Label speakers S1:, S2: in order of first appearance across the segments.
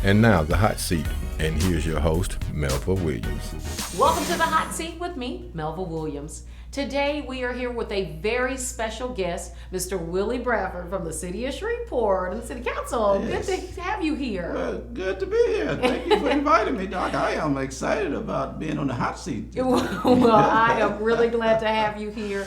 S1: And now the hot seat. And here's your host, Melva Williams.
S2: Welcome to the hot seat with me, Melva Williams. Today we are here with a very special guest, Mr. Willie Bradford from the city of Shreveport and the city council.
S3: Yes.
S2: Good to have you here.
S3: Well, good to be here. Thank you for inviting me, Doc. I am excited about being on the hot seat.
S2: Well, I am really glad to have you here.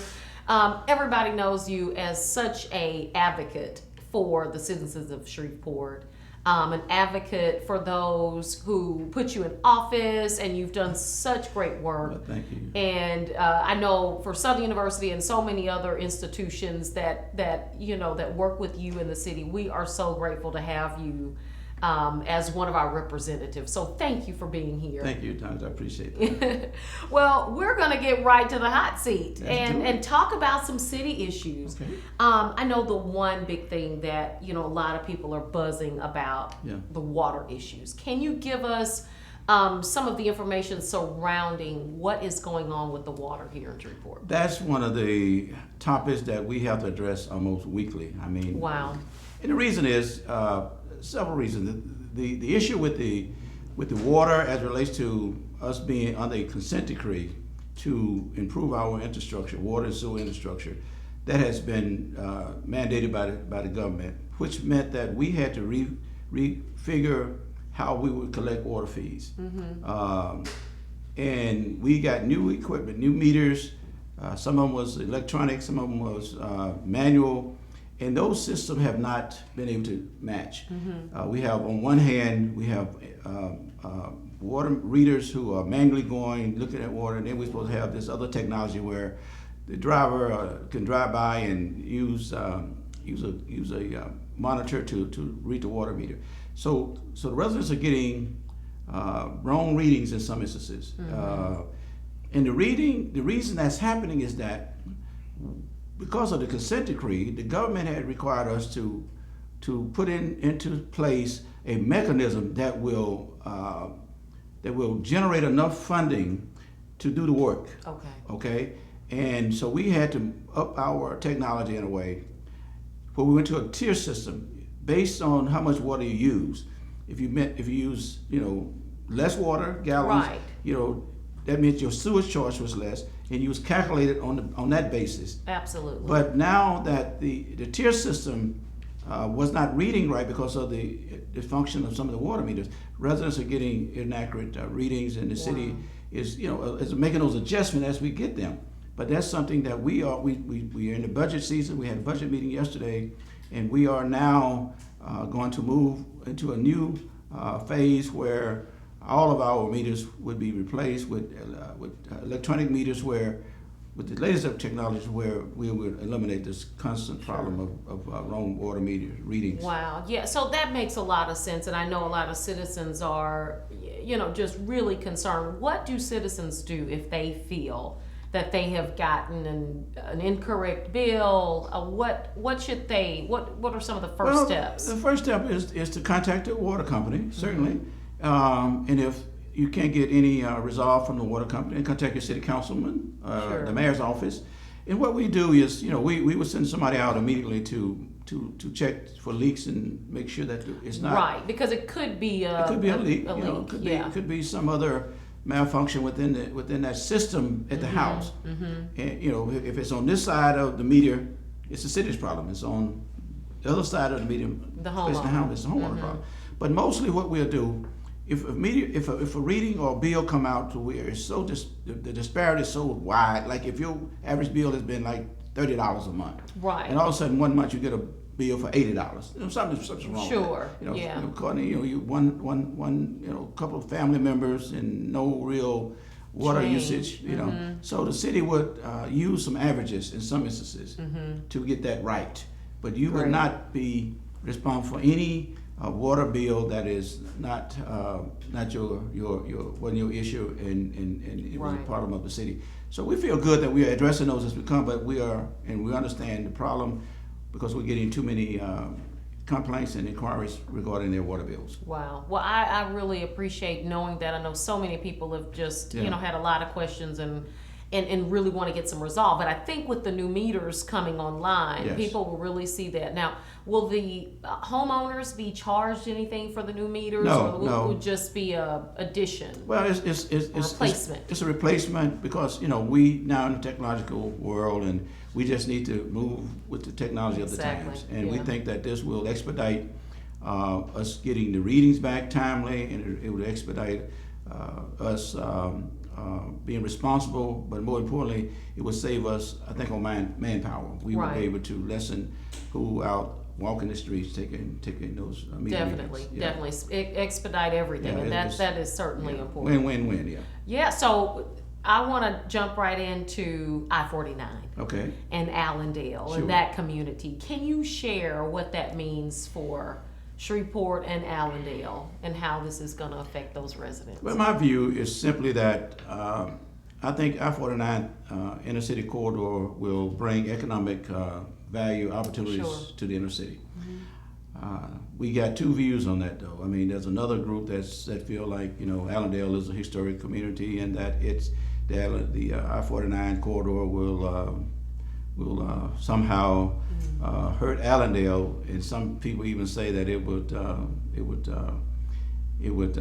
S2: Everybody knows you as such an advocate for the citizens of Shreveport. An advocate for those who put you in office, and you've done such great work.
S3: Well, thank you.
S2: And I know for Southern University and so many other institutions that work with you in the city, we are so grateful to have you as one of our representatives. So thank you for being here.
S3: Thank you, Thomas. I appreciate that.
S2: Well, we're going to get right to the hot seat
S3: Let's
S2: and talk about some city issues.
S3: Okay.
S2: I know the one big thing that a lot of people are buzzing about, the water issues. Can you give us some of the information surrounding what is going on with the water here in Shreveport?
S3: That's one of the topics that we have to address almost weekly. I mean,
S2: Wow.
S3: And the reason is several reasons. The issue with the water as it relates to us being under a consent decree to improve our infrastructure, water and sewer infrastructure, that has been mandated by the government, which meant that we had to refigure how we would collect water fees. Mm-hmm. And we got new equipment, new meters. Some of them was electronic, some of them was manual. And those systems have not been able to match. Mm-hmm. We have, on one hand, we have water readers who are manually going, looking at water, and then we're supposed to have this other technology where the driver can drive by and use a monitor to read the water meter. So the residents are getting wrong readings in some instances. Mm-hmm. And the reason that's happening is that because of the consent decree, the government had required us to put into place a mechanism that will generate enough funding to do the work. Okay. And so we had to up our technology in a way where we went to a tier system based on how much water you use. If you use less water gallons,
S2: right.
S3: That means your sewage charge was less, and you was calculated on that basis.
S2: Absolutely.
S3: But now that the tier system was not reading right because of the function of some of the water meters, residents are getting inaccurate readings, and the city is making those adjustments as we get them. But that's something that we are in the budget season. We had a budget meeting yesterday, and we are now going to move into a new phase where all of our meters would be replaced with electronic meters, where with the latest of technologies, where we would eliminate this constant problem of wrong water meter readings.
S2: Wow. Yeah. So that makes a lot of sense, and I know a lot of citizens are, just really concerned. What do citizens do if they feel that they have gotten an incorrect bill? What should they? What are some of the first steps?
S3: The first step is to contact the water company, certainly. Mm-hmm. And if you can't get any resolve from the water company, contact your city councilman, the mayor's office. And what we do is, we would send somebody out immediately to check for leaks and make sure that it's not
S2: right, because it could be a
S3: leak.
S2: It
S3: could be some other malfunction within that system at the house. Mm-hmm. And if it's on this side of the meter, it's the city's problem. It's on the other side of the meter,
S2: it's the homeowner
S3: problem. But mostly what we'll do, if a reading or a bill come out to where it's so the disparity is so wide, like if your average bill has been like $30 a month,
S2: right,
S3: and all of a sudden one month you get a bill for $80, something's wrong.
S2: Sure.
S3: With that.
S2: Yeah.
S3: You one couple of family members and no real water usage.
S2: Mm-hmm.
S3: So the city would use some averages in some instances to get that right, but you would not be responsible for any water bill that is not your issue and it was a problem of the city. So we feel good that we are addressing those as we come, but we understand the problem because we're getting too many complaints and inquiries regarding their water bills.
S2: Wow. Well, I really appreciate knowing that. I know so many people have just had a lot of questions and really want to get some resolve. But I think with the new meters coming online,
S3: Yes.
S2: people will really see that. Now, will the homeowners be charged anything for the new meters,
S3: No,
S2: or will
S3: no.
S2: it would just be a addition?
S3: Well, it's
S2: replacement.
S3: It's a replacement because we now in the technological world, and we just need to move with the technology of the
S2: Exactly,
S3: times. And we
S2: yeah.
S3: think that this will expedite us getting the readings back timely, and it would expedite us being responsible. But more importantly, it would save us, I think, on manpower. We would
S2: Right.
S3: be able to lessen who out walking the streets taking those meter
S2: Definitely,
S3: readings. Yeah.
S2: definitely expedite everything,
S3: Yeah,
S2: and
S3: it's-
S2: that is certainly
S3: Yeah.
S2: important.
S3: Win-win-win, yeah.
S2: Yeah, so I want to jump right into I-49
S3: Okay.
S2: and Allendale
S3: Sure.
S2: and that community. Can you share what that means for Shreveport and Allendale and how this is going to affect those residents?
S3: Well, my view is simply that I think I-49 inner city corridor will bring economic value opportunities
S2: Sure.
S3: to the inner city. We got two views on that, though. I mean, there's another group that feel like Allendale is a historic community, and that the I-49 corridor will somehow hurt Allendale, and some people even say that it would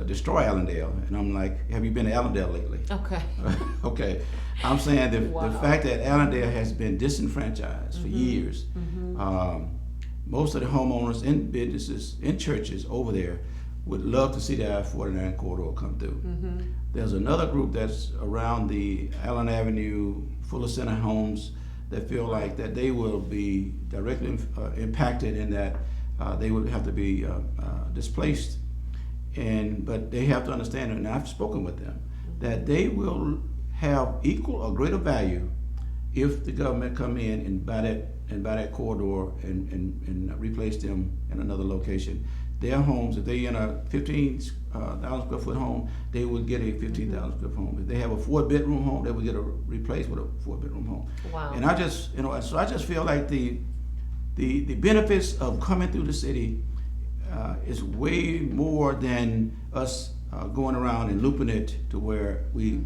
S3: destroy Allendale. And I'm like, have you been to Allendale lately?
S2: Okay.
S3: Okay, I'm saying the
S2: Wow.
S3: fact that Allendale has been disenfranchised for years. Most of the homeowners in businesses, in churches over there would love to see the I-49 corridor come through. There's another group that's around the Allen Avenue, Fuller Center homes that feel like that they will be directly impacted in that they would have to be displaced. But they have to understand, and I've spoken with them, that they will have equal or greater value if the government come in and buy that corridor and replace them in another location. Their homes, if they in a 15,000 square foot home, they would get a 15,000 square foot home. If they have a 4-bedroom home, they would get replaced with a 4-bedroom home.
S2: Wow.
S3: And I just feel like the benefits of coming through the city is way more than us going around and looping it to where we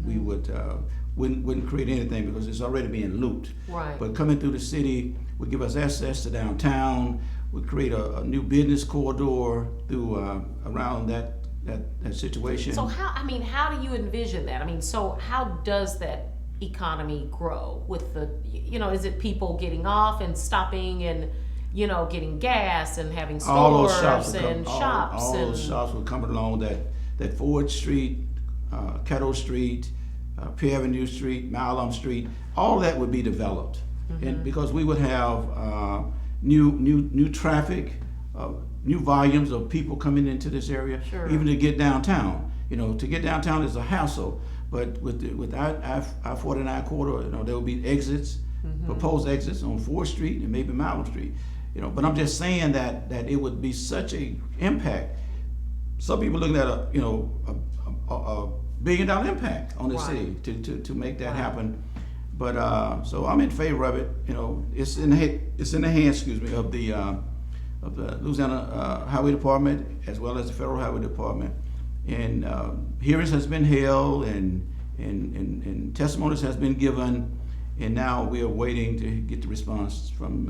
S3: wouldn't create anything because it's already being looped.
S2: Right.
S3: But coming through the city would give us access to downtown, would create a new business corridor through around that situation.
S2: So how do you envision that? I mean, so how does that economy grow with is it people getting off and stopping and getting gas and having stores
S3: all those shops
S2: and shops
S3: all
S2: and
S3: those shops would come along that Ford Street, Caddo Street, Pier Avenue Street, Malum Street, all that would be developed, and because we would have new traffic, new volumes of people coming into this area.
S2: Sure.
S3: Even to get downtown. To get downtown is a hassle, but with I-49 corridor, there will be exits, proposed exits on 4th Street and maybe Malum Street. But I'm just saying that it would be such a impact. Some people looking at a $1 billion impact on the
S2: Right.
S3: city to make that
S2: Right.
S3: happen. But so I'm in favor of it. It's in the hands, of the Louisiana Highway Department as well as the Federal Highway Department. And hearings has been held and testimonies has been given, and now we are waiting to get the response from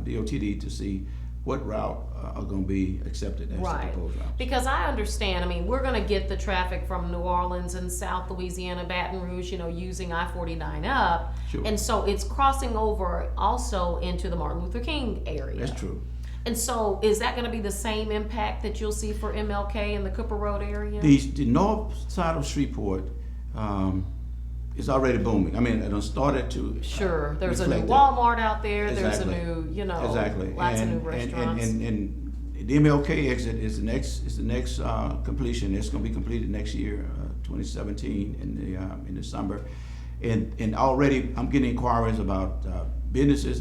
S3: DOTD to see what route are going to be accepted as the
S2: Right.
S3: proposed route.
S2: Because I understand, we're going to get the traffic from New Orleans and South Louisiana, Baton Rouge, using I-49 up.
S3: Sure.
S2: And so it's crossing over also into the Martin Luther King area.
S3: That's true.
S2: And so is that going to be the same impact that you'll see for MLK in the Cooper Road area?
S3: The north side of Shreveport is already booming. It done started to
S2: Sure. There's a new
S3: reflect it.
S2: Walmart out there.
S3: Exactly.
S2: There's a new,
S3: Exactly.
S2: lots of new restaurants.
S3: And the MLK exit is the next completion. It's going to be completed next year, 2017 in December. And already I'm getting inquiries about businesses.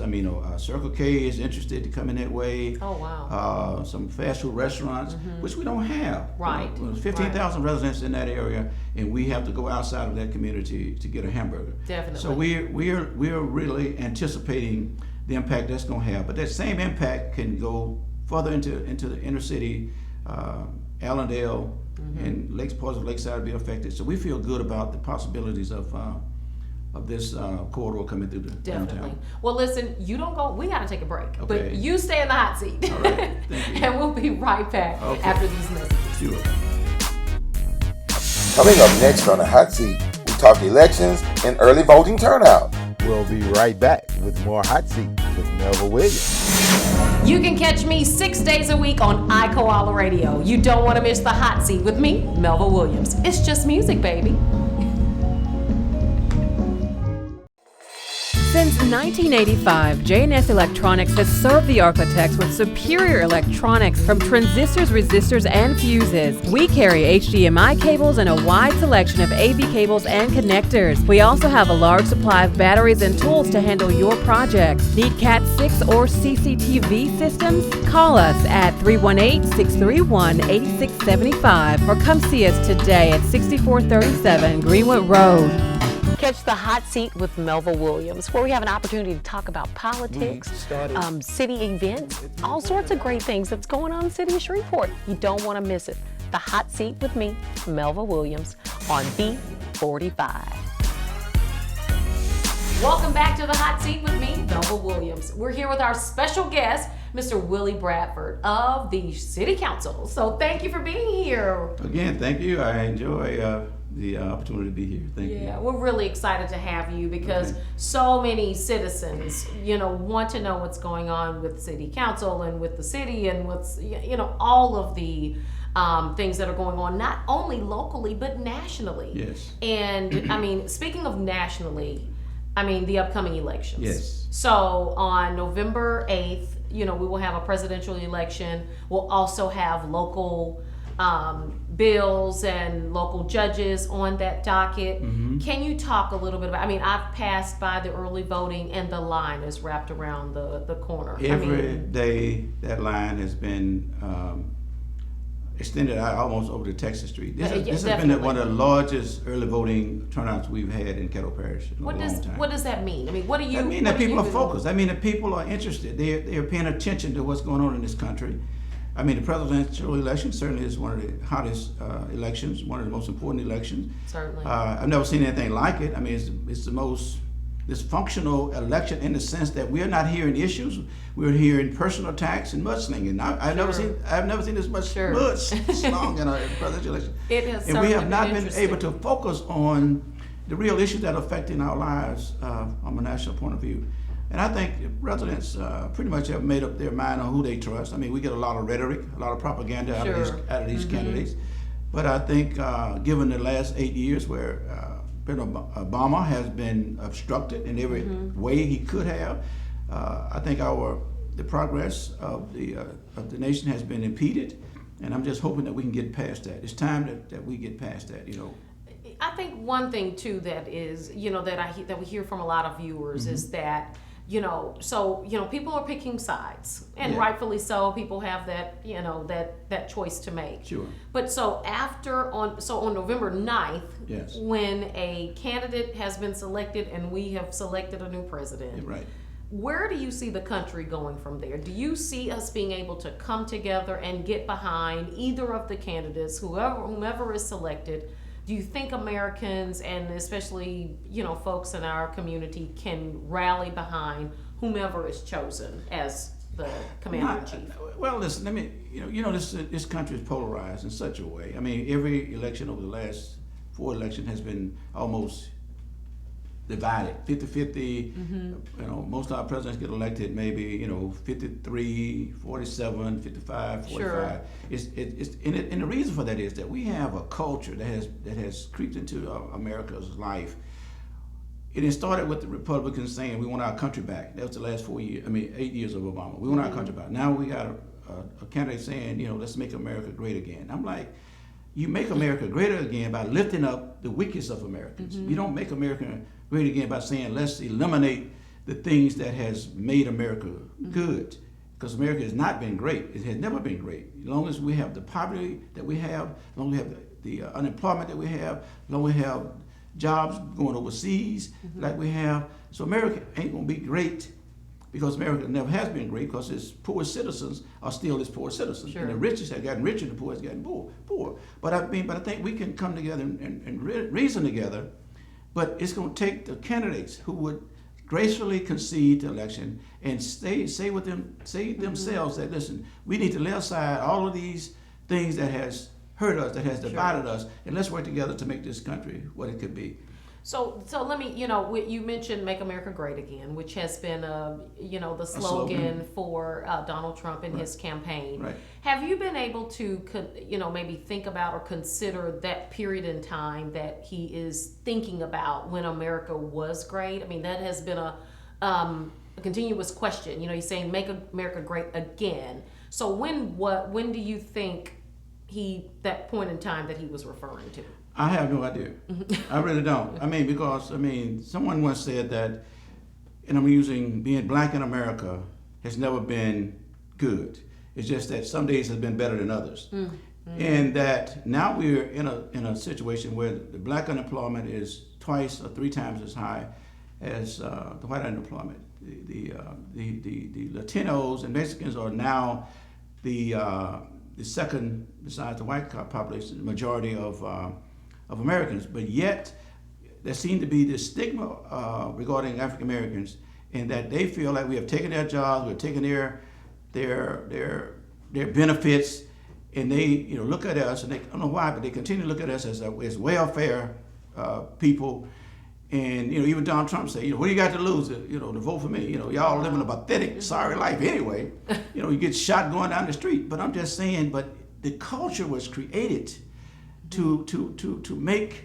S3: Circle K is interested to come in that way.
S2: Oh, wow.
S3: Some fast food restaurants, which we don't have.
S2: Right.
S3: There's 15,000 residents in that area, and we have to go outside of that community to get a hamburger.
S2: Definitely.
S3: So we're really anticipating the impact that's going to have. But that same impact can go further into the inner city, Allendale, and parts of Lakeside will be affected. So we feel good about the possibilities of this corridor coming through the
S2: Definitely.
S3: downtown.
S2: Well, listen, you don't go. We got to take a break,
S3: Okay.
S2: but you stay in the hot seat.
S3: All right. Thank you.
S2: And we'll be right back
S3: Okay.
S2: after these messages.
S3: Sure.
S4: Coming up next on the hot seat, we talk elections and early voting turnout.
S1: We'll be right back with more Hot Seat with Melva Williams.
S2: You can catch me 6 days a week on iKoala Radio. You don't want to miss the hot seat with me, Melva Williams. It's just music, baby.
S5: Since 1985, J&S Electronics has served the architects with superior electronics from transistors, resistors, and fuses. We carry HDMI cables and a wide selection of AV cables and connectors. We also have a large supply of batteries and tools to handle your projects. Need Cat 6 or CCTV systems? Call us at 318-631-8675 or come see us today at 6437 Greenwood Road.
S6: Catch the hot seat with Melva Williams, where we have an opportunity to talk about politics, city events, all sorts of great things that's going on in the city of Shreveport. You don't want to miss it. The hot seat with me, Melva Williams, on B45.
S2: Welcome back to the hot seat with me, Melva Williams. We're here with our special guest, Mr. Willie Bradford of the City Council. So thank you for being here.
S3: Again, thank you. I enjoy the opportunity to be here. Thank you.
S2: Yeah, we're really excited to have you because so many citizens, want to know what's going on with City Council and with the city and what's, all of the things that are going on, not only locally, but nationally.
S3: Yes.
S2: And I mean, speaking of nationally, the upcoming elections.
S3: Yes.
S2: So on November 8th, we will have a presidential election. We'll also have local bills and local judges on that docket.
S3: Mm-hmm.
S2: Can you talk a little bit about, I've passed by the early voting and the line is wrapped around the corner.
S3: Every day that line has been extended out almost over to Texas Street. This has been one of the largest early voting turnouts we've had in Kettle Parish in a long time.
S2: What does that mean? What do you?
S3: That means that people are focused. That people are interested. They're paying attention to what's going on in this country. The presidential election certainly is one of the hottest elections, one of the most important elections.
S2: Certainly.
S3: I've never seen anything like it. It's the most dysfunctional election in the sense that we're not hearing issues. We're hearing personal attacks and mudslinging. I've never seen this much mud slung in a presidential election.
S2: It has,
S3: and we have not been able to focus on the real issues that are affecting our lives from a national point of view. And I think residents pretty much have made up their mind on who they trust. We get a lot of rhetoric, a lot of propaganda out of these candidates. But I think given the last 8 years where President Obama has been obstructed in every way he could have, I think the progress of the nation has been impeded. And I'm just hoping that we can get past that. It's time that we get past that,
S2: I think one thing too that is, that we hear from a lot of viewers is that, people are picking sides, and rightfully so. People have that, that choice to make.
S3: Sure.
S2: But so on November 9th, when a candidate has been selected and we have selected a new president, where do you see the country going from there? Do you see us being able to come together and get behind either of the candidates, whomever is selected? Do you think Americans, and especially, folks in our community, can rally behind whomever is chosen as the commander-in-chief?
S3: Well, listen, this country is polarized in such a way. Every election over the last 4 elections has been almost divided, 50-50. Most of our presidents get elected maybe 53, 47, 55, 45.
S2: Sure.
S3: And the reason for that is that we have a culture that has creeped into America's life. It started with the Republicans saying we want our country back. That was the last 8 years of Obama. We want our country back. Now we got a candidate saying let's make America great again. I'm like, you make America greater again by lifting up the weakest of Americans. You don't make America great again by saying let's eliminate the things that has made America good, because America has not been great. It has never been great. As long as we have the poverty that we have, as long as we have the unemployment that we have, as long as we have jobs going overseas like we have, so America ain't gonna be great, because America never has been great, because its poor citizens are still its poor citizens. And the richest have gotten richer, and the poor has gotten poor. But I think we can come together and reason together. But it's going to take the candidates who would gracefully concede the election and say themselves that, listen, we need to lay aside all of these things that has hurt us, that has divided us, and let's work together to make this country what it could be.
S2: So let me, you mentioned "Make America Great Again," which has been, the slogan for Donald Trump in his campaign.
S3: Right.
S2: Have you been able to, maybe think about or consider that period in time that he is thinking about when America was great? I mean, that has been a continuous question. He's saying "Make America Great Again." So when do you think that point in time that he was referring to?
S3: I have no idea. I really don't. Because someone once said that, and I'm using being black in America has never been good. It's just that some days has been better than others. And that now we're in a situation where the black unemployment is twice or three times as high as the white unemployment. The Latinos and Mexicans are now the second, besides the white population, the majority of Americans, but yet there seems to be this stigma regarding African Americans, and that they feel like we have taken their jobs, we've taken their benefits, and they look at us, and they, I don't know why, but they continue to look at us as welfare people. And even Donald Trump said, what do you got to lose to vote for me? Y'all living a pathetic, sorry life anyway. You get shot going down the street. But I'm just saying, but the culture was created to make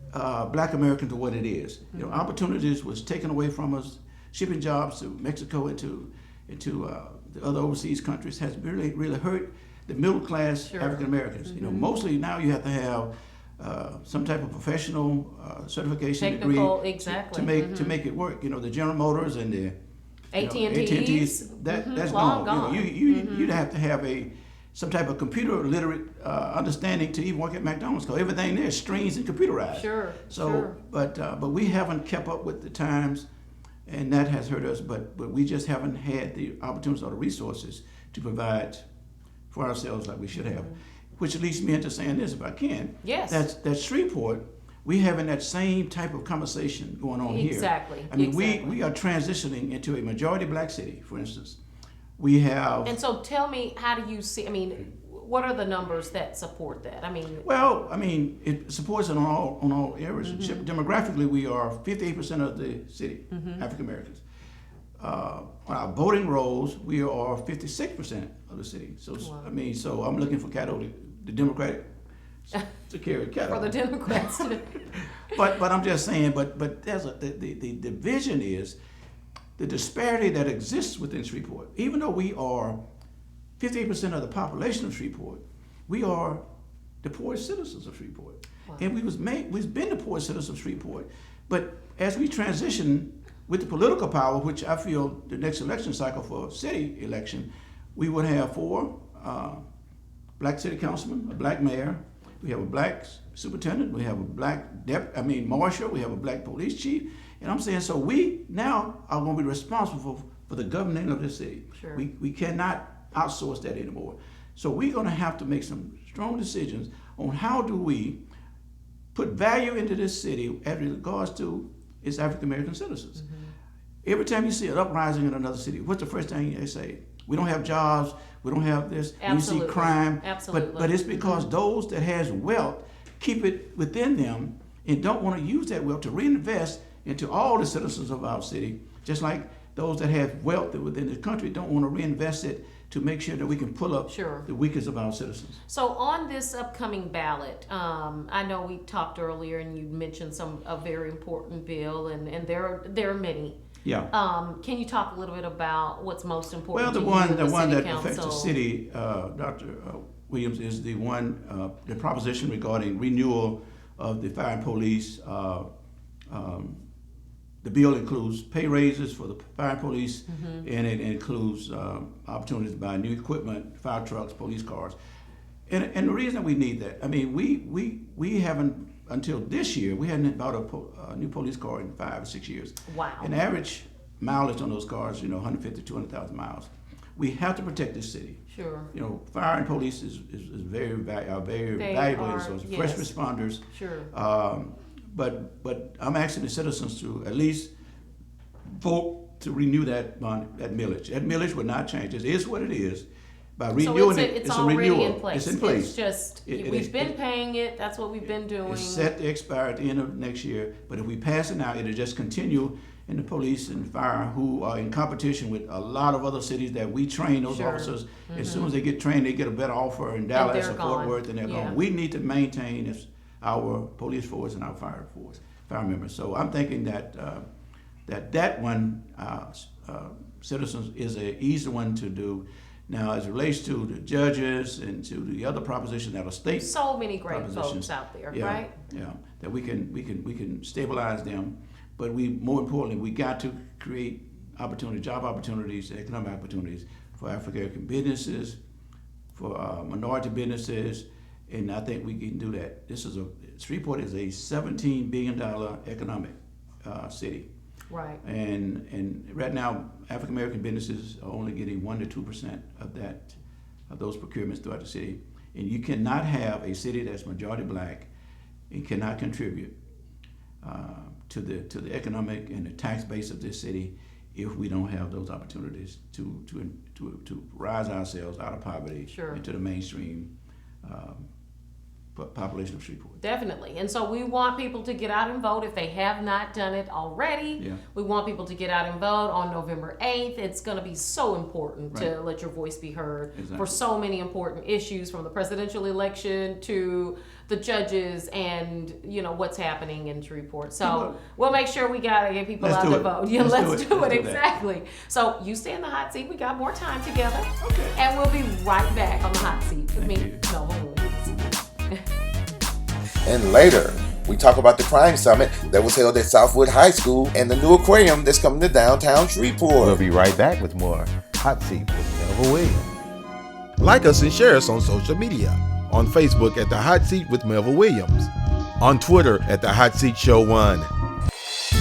S3: black America to what it is. Opportunities was taken away from us. Shipping jobs to Mexico, into the other overseas countries has really, really hurt the middle class African Americans. Mostly now you have to have some type of professional certification
S2: Technical,
S3: degree
S2: exactly.
S3: to make it work. The General Motors and the
S2: AT&T's,
S3: that's
S2: long
S3: gone.
S2: gone.
S3: You'd have to have some type of computer literate understanding to even work at McDonald's, because everything there is screens and computerized.
S2: Sure.
S3: But we haven't kept up with the times, and that has hurt us. But we just haven't had the opportunities or the resources to provide for ourselves like we should have. Which leads me into saying this, if I can.
S2: Yes.
S3: That Shreveport, we having that same type of conversation going on here.
S2: Exactly.
S3: We are transitioning into a majority black city, for instance. We have.
S2: And so tell me, how do you see, what are the numbers that support that?
S3: It supports it on all areas. Demographically, we are 58% of the city, African Americans. On our voting rolls, we are 56% of the city. So, wow. So I'm looking for Caddo, the Democratic, to carry Caddo.
S2: For the Democrats.
S3: But I'm just saying, but there's the division is the disparity that exists within Shreveport. Even though we are 58% of the population of Shreveport, we are the poorest citizens of Shreveport. Wow. And we've been the poorest citizens of Shreveport. But as we transition with the political power, which I feel the next election cycle for city election, we would have 4 black city councilmen, a black mayor, we have a black superintendent, we have a black marshal, we have a black police chief. And I'm saying, so we now are going to be responsible for the governing of this city.
S2: Sure.
S3: We cannot outsource that anymore. So we're going to have to make some strong decisions on how do we put value into this city as regards to its African American citizens. Every time you see an uprising in another city, what's the first thing they say? We don't have jobs, we don't have this, you see crime.
S2: Absolutely.
S3: But it's because those that has wealth keep it within them and don't want to use that wealth to reinvest into all the citizens of our city, just like those that have wealth within the country don't want to reinvest it to make sure that we can pull up the weakest of our citizens.
S2: So on this upcoming ballot, I know we talked earlier and you mentioned a very important bill, and there are many.
S3: Yeah.
S2: Can you talk a little bit about what's most important?
S3: Well,
S2: the
S3: one that
S2: council?
S3: affects the city, Dr. Williams, is the one, the proposition regarding renewal of the fire and police. The bill includes pay raises for the fire and police, and it includes opportunities to buy new equipment, fire trucks, police cars. And the reason we need that, we haven't, until this year, we hadn't bought a new police car in 5 or 6 years.
S2: Wow.
S3: And the average mileage on those cars, 150, 200,000 miles. We have to protect this city.
S2: Sure.
S3: Fire and police is very valuable resource.
S2: Yes.
S3: First responders.
S2: Sure.
S3: but I'm asking the citizens to at least vote to renew that millage. That millage will not change. It is what it is. By renewing
S2: it's
S3: a
S2: already
S3: renewal.
S2: in place.
S3: It's in place.
S2: It's just, we've been paying it, that's what we've been doing.
S3: It's set to expire at the end of next year, but if we pass it now, it'll just continue, and the police and fire, who are in competition with a lot of other cities that we train those officers, as soon as they get trained, they get a better offer in Dallas or Fort Worth, and they're gone. We need to maintain our police force and our fire members. So I'm thinking that that one, citizens, is an easy one to do. Now, as it relates to the judges and to the other propositions that are state,
S2: so many great folks out there, right?
S3: Yeah, that we can stabilize them, but more importantly, we got to create job opportunities, economic opportunities for African American businesses, for minority businesses, and I think we can do that. Shreveport is a $17 billion economic city.
S2: Right.
S3: And right now, African American businesses are only getting 1% to 2% of those procurements throughout the city. And you cannot have a city that's majority black and cannot contribute to the economic and the tax base of this city if we don't have those opportunities to rise ourselves out of poverty into the mainstream population of Shreveport.
S2: Definitely. And so we want people to get out and vote if they have not done it already.
S3: Yeah.
S2: We want people to get out and vote on November 8th. It's going to be so important to let your voice be heard for so many important issues, from the presidential election to the judges and what's happening in Shreveport. So we'll make sure we got to get people out to vote. Yeah, let's do it. Exactly. So you stay in the hot seat. We got more time together.
S3: Okay.
S2: And we'll be right back on the hot seat with me, Melva Williams.
S4: And later, we talk about the crime summit that was held at Southwood High School and the new aquarium that's coming to downtown Shreveport.
S1: We'll be right back with more Hot Seat with Melva Williams.
S7: Like us and share us on social media. On Facebook at The Hot Seat with Melva Williams. On Twitter at The Hot Seat Show 1.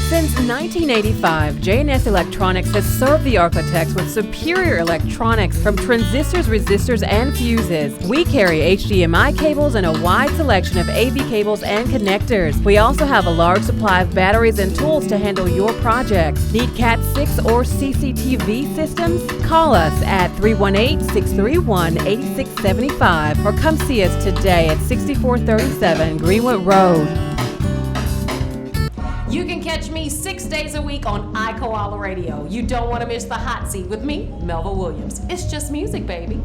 S5: Since 1985, J&S Electronics has served the architects with superior electronics from transistors, resistors, and fuses. We carry HDMI cables and a wide selection of AV cables and connectors. We also have a large supply of batteries and tools to handle your projects. Need Cat 6 or CCTV systems? Call us at 318-631-8675 or come see us today at 6437 Greenwood Road.
S2: You can catch me 6 days a week on iKoala Radio. You don't want to miss the hot seat with me, Melva Williams. It's just music, baby.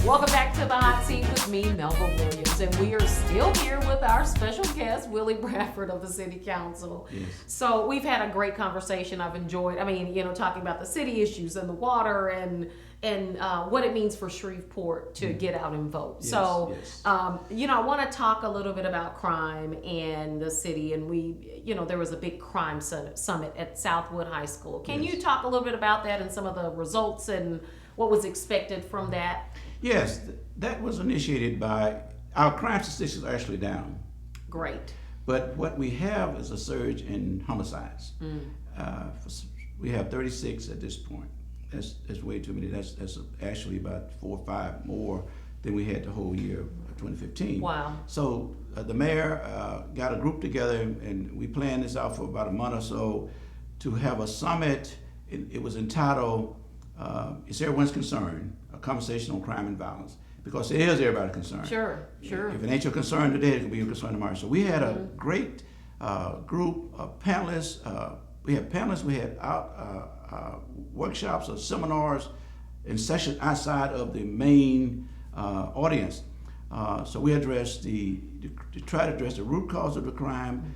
S2: Welcome back to the hot seat with me, Melva Williams, and we are still here with our special guest, Willie Bradford of the City Council.
S3: Yes.
S2: So we've had a great conversation. I've enjoyed, talking about the city issues and the water and what it means for Shreveport to get out and vote.
S3: Yes,
S2: so,
S3: yes.
S2: I want to talk a little bit about crime in the city, and there was a big crime summit at Southwood High School. Can you talk a little bit about that and some of the results and what was expected from that?
S3: Yes, that was initiated by our crime statistics are actually down.
S2: Great.
S3: But what we have is a surge in homicides. We have 36 at this point. That's way too many. That's actually about 4 or 5 more than we had the whole year of 2015.
S2: Wow.
S3: So the mayor got a group together, and we planned this out for about a month or so to have a summit. It was entitled It's Everyone's Concern, a conversation on crime and violence, because it is everybody's concern.
S2: Sure.
S3: If it ain't your concern today, it could be your concern tomorrow. So we had a great group of panelists. We had workshops or seminars and sessions outside of the main audience. So we addressed to try to address the root cause of the crime,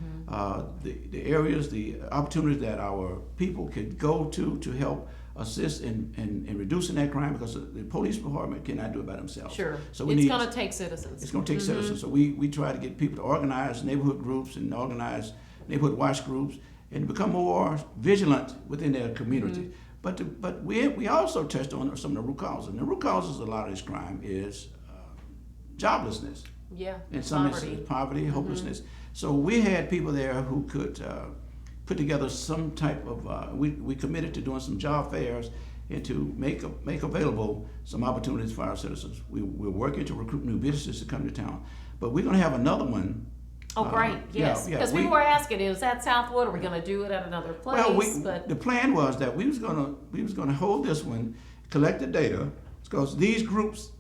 S3: the areas, the opportunities that our people could go to help assist in reducing that crime, because the police department cannot do it by themselves.
S2: Sure.
S3: So
S2: it's going to take citizens.
S3: It's going to take citizens. So we try to get people to organize neighborhood groups and organize neighborhood watch groups and become more vigilant within their community. But we also touched on some of the root causes. And the root causes of a lot of this crime is joblessness.
S2: Yeah.
S3: In some instances, poverty, hopelessness. So we had people there who could put together some type of, we committed to doing some job fairs and to make available some opportunities for our citizens. We're working to recruit new businesses to come to town, but we're going to have another one.
S2: Oh, great! Yes, because people were asking, "Is that Southwood? Are we going to do it at another place?"
S3: Well, the plan was that we was going to hold this one, collect the data, because these groups,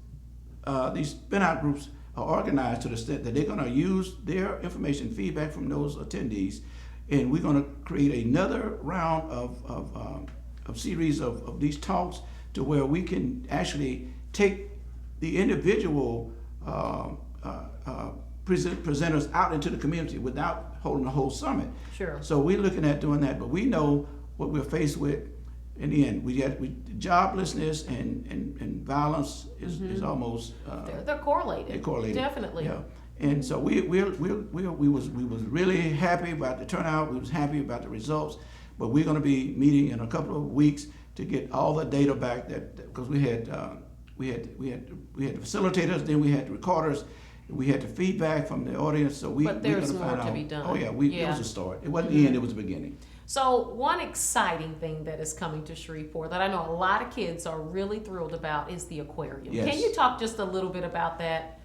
S3: these spin-out groups, are organized to the extent that they're going to use their information, feedback from those attendees, and we're going to create another round of series of these talks to where we can actually take the individual presenters out into the community without holding the whole summit.
S2: Sure.
S3: So we're looking at doing that, but we know what we're faced with in the end. Joblessness and violence is almost
S2: they're correlated.
S3: They're correlated.
S2: Definitely.
S3: Yeah. And so we was really happy about the turnout. We was happy about the results, but we're going to be meeting in a couple of weeks to get all the data back because we had the facilitators, then we had the recorders, we had the feedback from the audience. So
S2: but there's more to be done.
S3: Oh yeah, it was a start. It wasn't the end. It was the beginning.
S2: So one exciting thing that is coming to Shreveport that I know a lot of kids are really thrilled about is the aquarium.
S3: Yes.
S2: Can you talk just a little bit about that?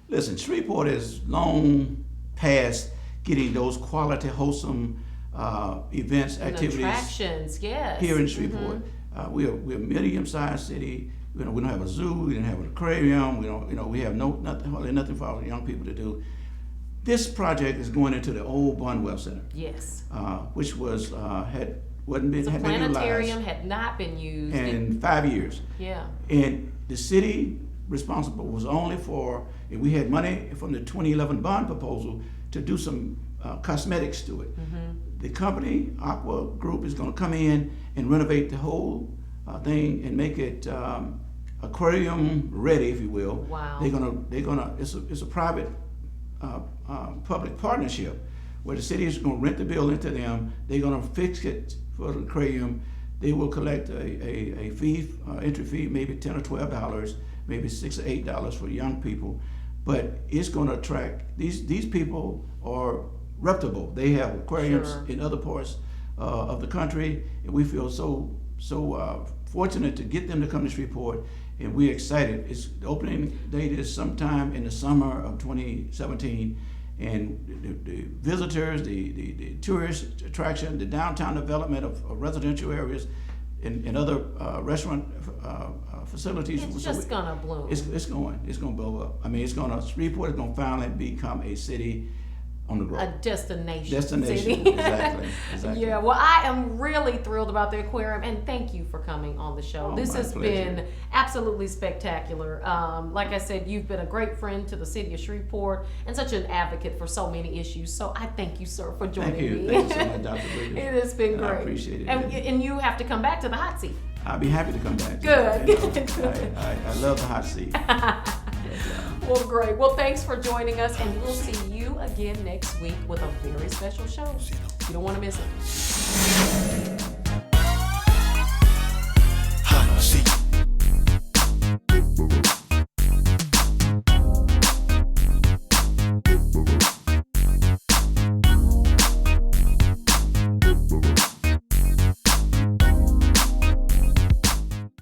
S3: Listen, Shreveport is long past getting those quality, wholesome events,
S2: And
S3: activities,
S2: attractions, yes.
S3: here in Shreveport. We're a medium-sized city. We don't have a zoo. We don't have an aquarium. We have hardly nothing for our young people to do. This project is going into the old Barnwell Center.
S2: Yes.
S3: Which was hadn't been
S2: The
S3: had been
S2: planetarium
S3: utilized
S2: had not been used.
S3: in 5 years.
S2: Yeah.
S3: And the city responsible was only for, and we had money from the 2011 bond proposal to do some cosmetics to it. The company, Aqua Group, is going to come in and renovate the whole thing and make it aquarium ready, if you will.
S2: Wow.
S3: They're gonna. It's a private public partnership where the city is going to rent the building to them. They're going to fix it for the aquarium. They will collect a fee, entry fee, maybe $10 or $12, maybe $6 or $8 for young people. But it's going to attract these people are reputable. They have aquariums
S2: Sure.
S3: in other parts of the country, and we feel so fortunate to get them to come to Shreveport, and we're excited. The opening date is sometime in the summer of 2017, and the visitors, the tourist attraction, the downtown development of residential areas, and other restaurant facilities.
S2: It's just gonna bloom.
S3: It's gonna blow up. I mean, Shreveport is gonna finally become a city on the grow.
S2: A destination
S3: Destination,
S2: city.
S3: exactly.
S2: Yeah, well, I am really thrilled about the aquarium, and thank you for coming on the show.
S3: Oh,
S2: this
S3: my
S2: has
S3: pleasure.
S2: been absolutely spectacular. Like I said, you've been a great friend to the city of Shreveport and such an advocate for so many issues. So I thank you, sir, for joining me.
S3: Thank you so much, Dr. Williams.
S2: It has been great.
S3: I appreciate it.
S2: And you have to come back to the hot seat.
S3: I'll be happy to come back.
S2: Good.
S3: I love the hot seat.
S2: Well, great. Well, thanks for joining us, and we'll see you again next week with a very special show. You don't want to miss it.